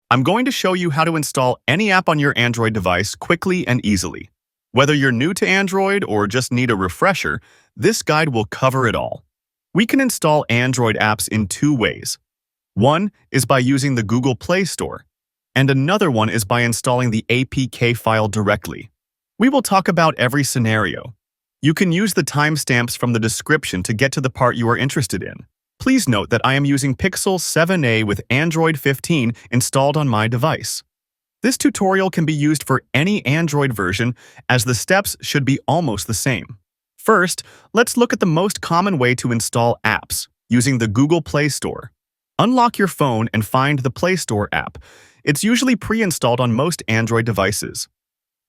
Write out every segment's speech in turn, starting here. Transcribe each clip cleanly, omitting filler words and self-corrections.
I'm going to show you how to install any app on your Android device quickly and easily. Whether you're new to Android or just need a refresher, this guide will cover it all. We can install Android apps in two ways. One is by using the Google Play Store, and another one is by installing the APK file directly. We will talk about every scenario. You can use the timestamps from the description to get to the part you are interested in. Please note that I am using Pixel 7a with Android 15 installed on my device. This tutorial can be used for any Android version, as the steps should be almost the same. First, let's look at the most common way to install apps, using the Google Play Store. Unlock your phone and find the Play Store app. It's usually pre-installed on most Android devices.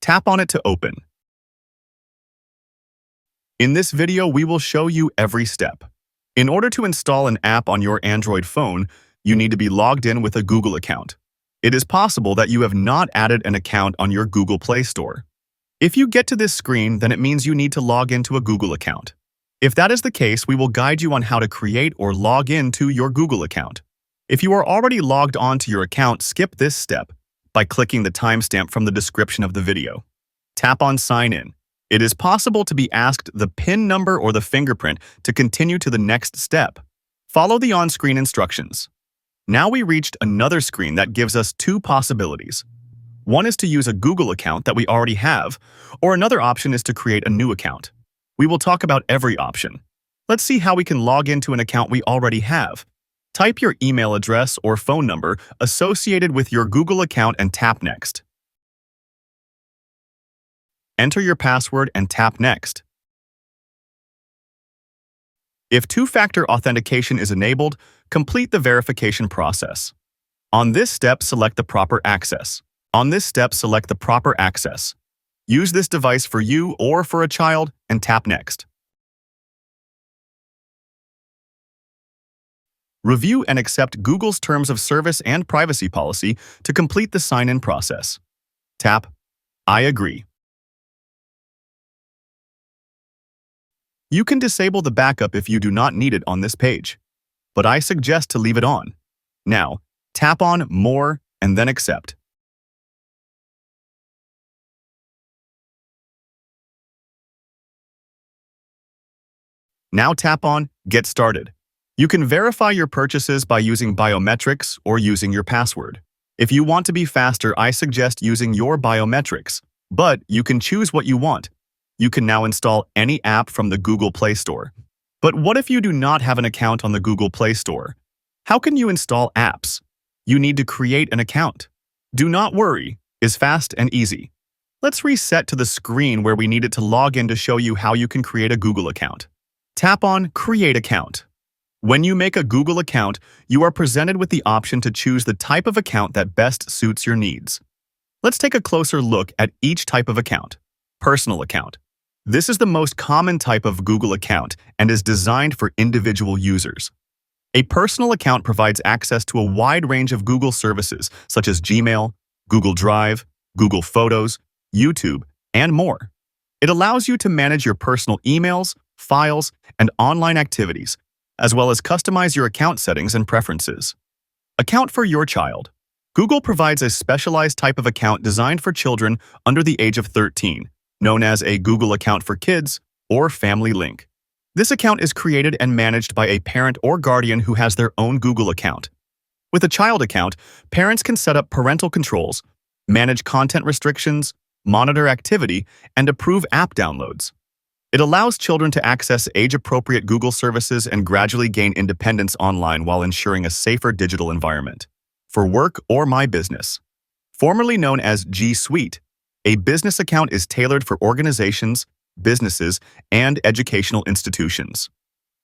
Tap on it to open. In this video, we will show you every step. In order to install an app on your Android phone, you need to be logged in with a Google account. It is possible that you have not added an account on your Google Play Store. If you get to this screen, then it means you need to log into a Google account. If that is the case, we will guide you on how to create or log in to your Google account. If you are already logged on to your account, skip this step by clicking the timestamp from the description of the video. Tap on Sign In. It is possible to be asked the PIN number or the fingerprint to continue to the next step. Follow the on-screen instructions. Now we reached another screen that gives us two possibilities. One is to use a Google account that we already have, or another option is to create a new account. We will talk about every option. Let's see how we can log into an account we already have. Type your email address or phone number associated with your Google account and tap Next. Enter your password and tap Next. If two-factor authentication is enabled, complete the verification process. On this step, select the proper access. Use this device for you or for a child and tap Next. Review and accept Google's Terms of Service and Privacy Policy to complete the sign-in process. Tap I agree. You can disable the backup if you do not need it on this page, but I suggest to leave it on. Now, tap on More and then Accept. Now tap on Get Started. You can verify your purchases by using biometrics or using your password. If you want to be faster, I suggest using your biometrics, but you can choose what you want. You can now install any app from the Google Play Store. But what if you do not have an account on the Google Play Store? How can you install apps? You need to create an account. Do not worry, it's fast and easy. Let's reset to the screen where we needed to log in to show you how you can create a Google account. Tap on Create Account. When you make a Google account, you are presented with the option to choose the type of account that best suits your needs. Let's take a closer look at each type of account. Personal account. This is the most common type of Google account and is designed for individual users. A personal account provides access to a wide range of Google services such as Gmail, Google Drive, Google Photos, YouTube, and more. It allows you to manage your personal emails, files, and online activities, as well as customize your account settings and preferences. Account for your child. Google provides a specialized type of account designed for children under the age of 13, known as a Google account for kids or Family Link. This account is created and managed by a parent or guardian who has their own Google account. With a child account, parents can set up parental controls, manage content restrictions, monitor activity, and approve app downloads. It allows children to access age-appropriate Google services and gradually gain independence online while ensuring a safer digital environment. For work or My Business. Formerly known as G Suite, a business account is tailored for organizations, businesses, and educational institutions.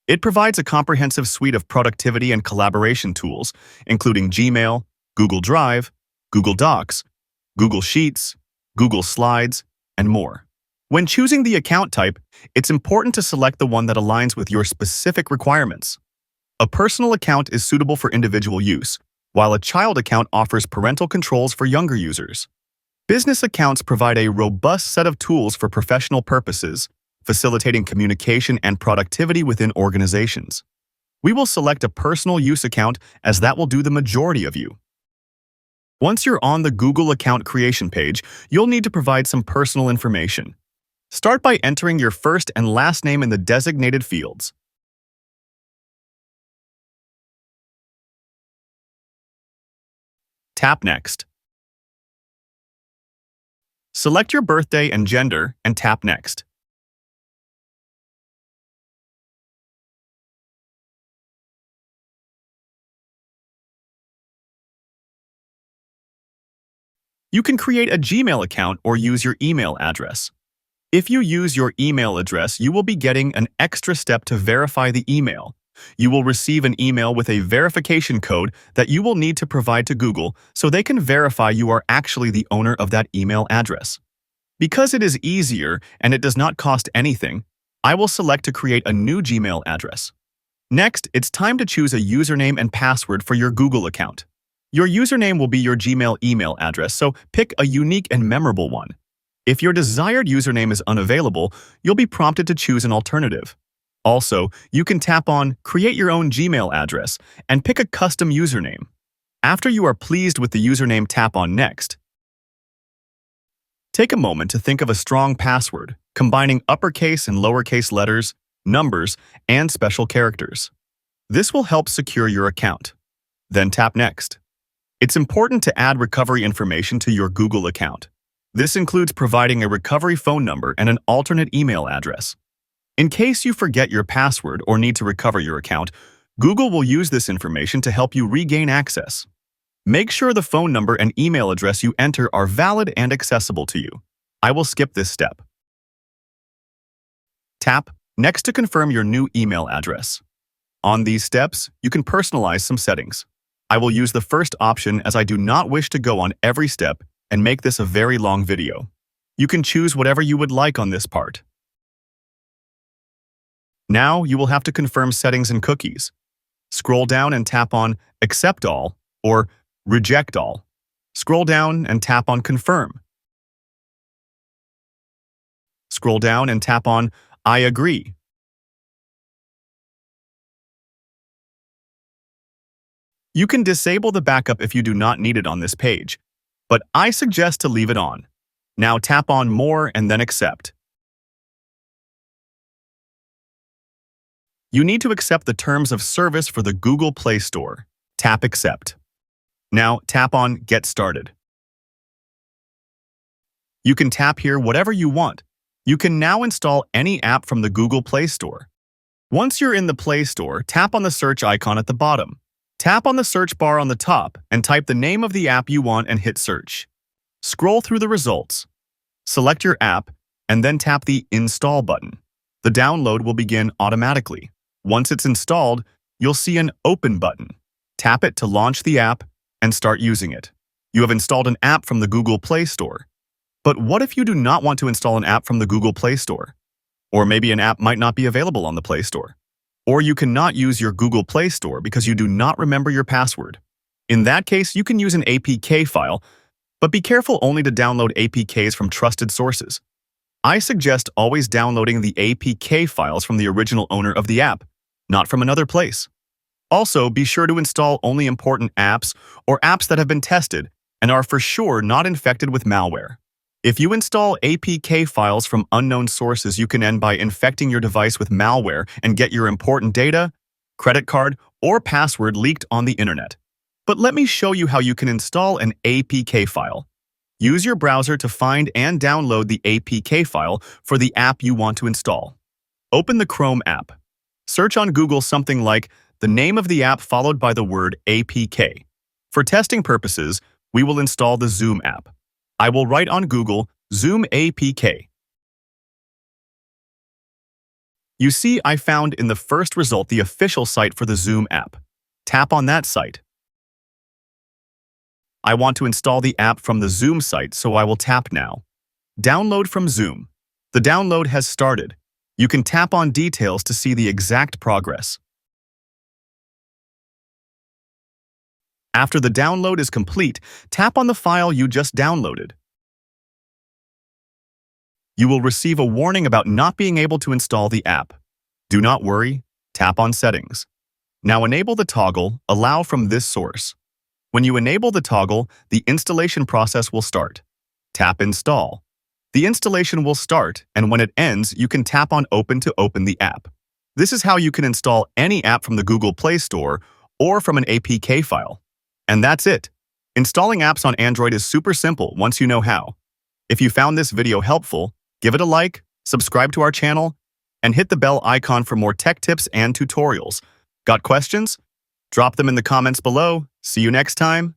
It provides a comprehensive suite of productivity and collaboration tools, including Gmail, Google Drive, Google Docs, Google Sheets, Google Slides, and more. When choosing the account type, it's important to select the one that aligns with your specific requirements. A personal account is suitable for individual use, while a child account offers parental controls for younger users. Business accounts provide a robust set of tools for professional purposes, facilitating communication and productivity within organizations. We will select a personal use account as that will do the majority of you. Once you're on the Google account creation page, you'll need to provide some personal information. Start by entering your first and last name in the designated fields. Tap Next. Select your birthday and gender and tap Next. You can create a Gmail account or use your email address. If you use your email address, you will be getting an extra step to verify the email. You will receive an email with a verification code that you will need to provide to Google so they can verify you are actually the owner of that email address. Because it is easier and it does not cost anything, I will select to create a new Gmail address. Next, it's time to choose a username and password for your Google account. Your username will be your Gmail email address, so pick a unique and memorable one. If your desired username is unavailable, you'll be prompted to choose an alternative. Also, you can tap on Create Your Own Gmail Address and pick a custom username. After you are pleased with the username, tap on Next. Take a moment to think of a strong password, combining uppercase and lowercase letters, numbers, and special characters. This will help secure your account. Then tap Next. It's important to add recovery information to your Google account. This includes providing a recovery phone number and an alternate email address. In case you forget your password or need to recover your account, Google will use this information to help you regain access. Make sure the phone number and email address you enter are valid and accessible to you. I will skip this step. Tap Next to confirm your new email address. On these steps, you can personalize some settings. I will use the first option as I do not wish to go on every step and make this a very long video. You can choose whatever you would like on this part. Now you will have to confirm settings and cookies. Scroll down and tap on Accept All or Reject All. Scroll down and tap on Confirm. Scroll down and tap on I agree. You can disable the backup if you do not need it on this page, but I suggest to leave it on. Now tap on More and then Accept. You need to accept the terms of service for the Google Play Store. Tap Accept. Now tap on Get Started. You can tap here whatever you want. You can now install any app from the Google Play Store. Once you're in the Play Store, tap on the search icon at the bottom. Tap on the search bar on the top and type the name of the app you want and hit search. Scroll through the results. Select your app and then tap the Install button. The download will begin automatically. Once it's installed, you'll see an Open button. Tap it to launch the app and start using it. You have installed an app from the Google Play Store. But what if you do not want to install an app from the Google Play Store? Or maybe an app might not be available on the Play Store. Or you cannot use your Google Play Store because you do not remember your password. In that case, you can use an APK file, but be careful only to download APKs from trusted sources. I suggest always downloading the APK files from the original owner of the app, not from another place. Also, be sure to install only important apps or apps that have been tested and are for sure not infected with malware. If you install APK files from unknown sources, you can end by infecting your device with malware and get your important data, credit card, or password leaked on the internet. But let me show you how you can install an APK file. Use your browser to find and download the APK file for the app you want to install. Open the Chrome app. Search on Google something like the name of the app followed by the word APK. For testing purposes, we will install the Zoom app. I will write on Google, Zoom APK. You see, I found in the first result the official site for the Zoom app. Tap on that site. I want to install the app from the Zoom site, so I will tap now. Download from Zoom. The download has started. You can tap on Details to see the exact progress. After the download is complete, tap on the file you just downloaded. You will receive a warning about not being able to install the app. Do not worry, tap on Settings. Now enable the toggle Allow from this source. When you enable the toggle, the installation process will start. Tap Install. The installation will start, and when it ends, you can tap on Open to open the app. This is how you can install any app from the Google Play Store or from an APK file. And that's it. Installing apps on Android is super simple once you know how. If you found this video helpful, give it a like, subscribe to our channel, and hit the bell icon for more tech tips and tutorials. Got questions? Drop them in the comments below. See you next time.